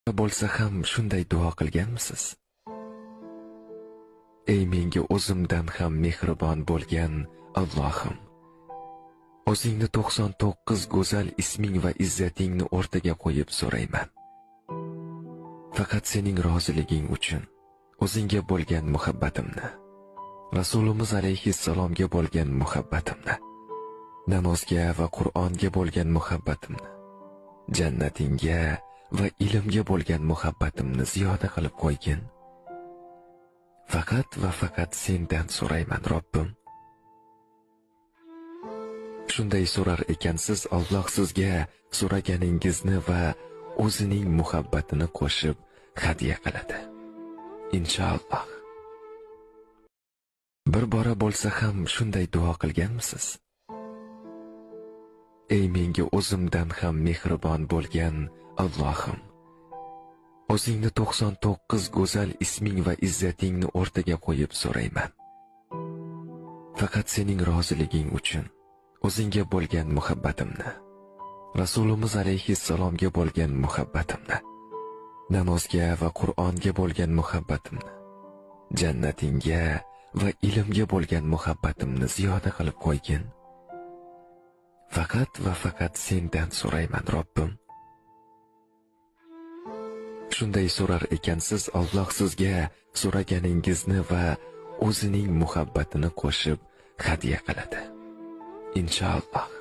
bo'lsa ham shunday duo qilganmisiz? Ey menga o'zimdan ham mehribon bo'lgan Allohim, o'zingni 99 go'zal isming va izzatingni o'rtaga qo'yib so'rayman. Faqat sening roziliging uchun o'zingga bo'lgan muhabbatimni, Rasulimiz alayhissalomga bo'lgan muhabbatimni, namozga va Qur'onga bo'lgan muhabbatimni, jannatingga va ilmga bo'lgan muhabbatimni ziyoda qilib qo'ygin. Faqat va faqat sendan so'rayman, Robbim. Shunday so'rar ekansiz, Alloh sizga so'raganingizni va o'zining muhabbatini qo'shib hadya qiladi. Inshaalloh. Bir bora bo'lsa ham shunday duo qilganmisiz? Ey menga o'zimdan ham mehribon bo'lgan Allohim, o'zingni 99 go'zal isming va izzatingni o'rtaga qo'yib so'rayman. Faqat sening roziliging uchun o'zingga bo'lgan muhabbatimni, Rasulimiz alayhissalomga bo'lgan muhabbatimni, namozga va Qur'onga bo'lgan muhabbatimni, jannatingga va ilmga bo'lgan muhabbatimni ziyoda qilib qo'ygin. Faqat va faqat sendan so'rayman, Robbim. Shunday so'rar ekansiz, Alloh sizga so'raganingizni va o'zining muhabbatini qo'shib hadya qiladi. Inshaalloh.